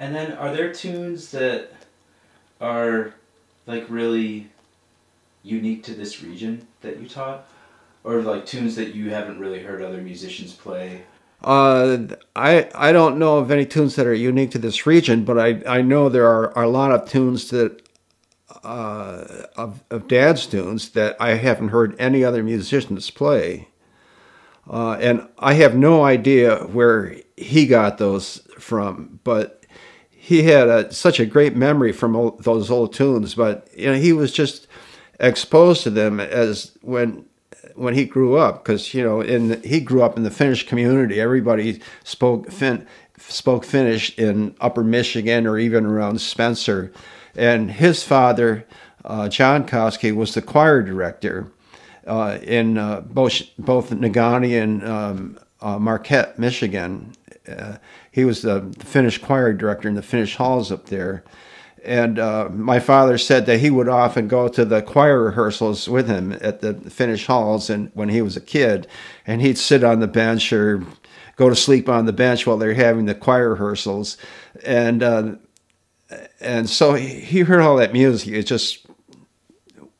And then are there tunes that are like really unique to this region that you taught? Or like tunes that you haven't really heard other musicians play? I don't know of any tunes that are unique to this region, but I know there are a lot of tunes that of Dad's tunes that I haven't heard any other musicians play. And I have no idea where he got those from, but he had such a great memory from those old tunes. But you know, he was just exposed to them as when he grew up, because you know, he grew up in the Finnish community. Everybody spoke Finnish in Upper Michigan or even around Spencer, and his father, John Koski, was the choir director in both Nagani and Marquette, Michigan. He was the Finnish choir director in the Finnish halls up there. And my father said that he would often go to the choir rehearsals with him at the Finnish halls, and when he was a kid, and he'd sit on the bench or go to sleep on the bench while they're having the choir rehearsals, and so he heard all that music. It just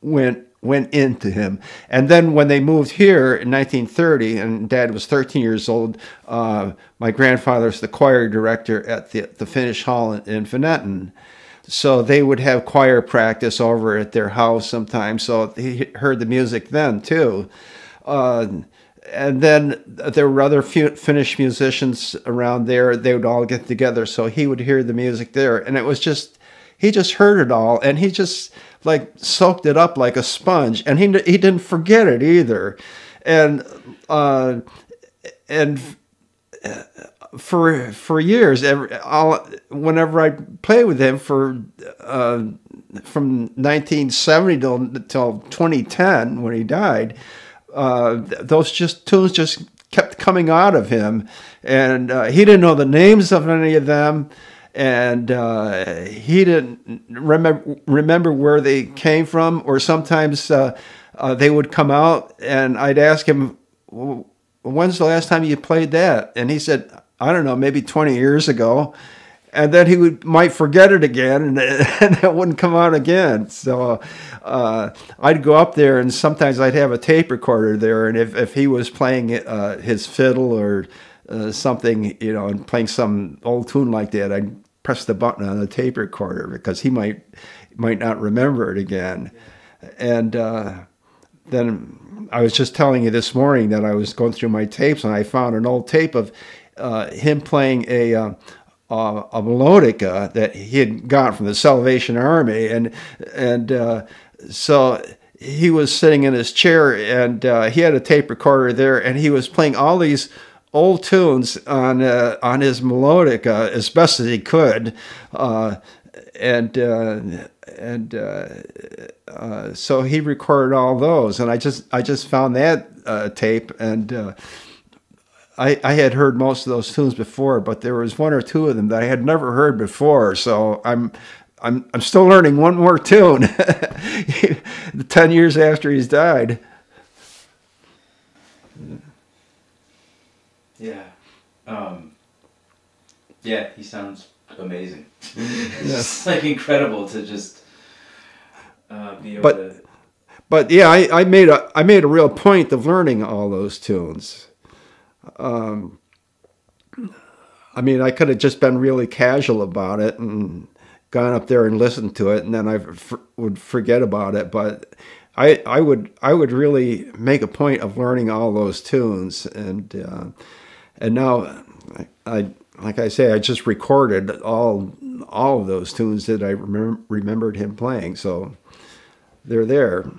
went into him. And then when they moved here in 1930, and Dad was 13 years old, my grandfather's the choir director at the Finnish Hall in Venetton. So they would have choir practice over at their house sometimes. So he heard the music then too. And then there were other Finnish musicians around there. They would all get together. So he would hear the music there. And it was just, he just heard it all. And he just like soaked it up like a sponge. And he didn't forget it either. And for years, whenever I played with him from 1970 till 2010 when he died, those tunes just kept coming out of him, and he didn't know the names of any of them, and he didn't remember where they came from, or sometimes they would come out, and I'd ask him, "When's the last time you played that?" And he said, "I don't know, maybe 20 years ago." And then he might forget it again, and it wouldn't come out again. So I'd go up there, and sometimes I'd have a tape recorder there, and if he was playing his fiddle or something, you know, and playing some old tune like that, I'd press the button on the tape recorder because he might not remember it again. And then I was just telling you this morning that I was going through my tapes, and I found an old tape of him playing a melodica that he had got from the Salvation Army, and so he was sitting in his chair, and he had a tape recorder there, and he was playing all these old tunes on his melodica as best as he could, so he recorded all those, and I just found that tape, and I had heard most of those tunes before, but there was one or two of them that I had never heard before. So I'm still learning one more tune 10 years after he's died. Yeah. Yeah, he sounds amazing. It's just like incredible to just be able to. But yeah, I made a real point of learning all those tunes. I mean, I could have just been really casual about it and gone up there and listened to it, and then I would forget about it. But I would really make a point of learning all those tunes, and now like I say, I just recorded all of those tunes that I remembered him playing, so they're there.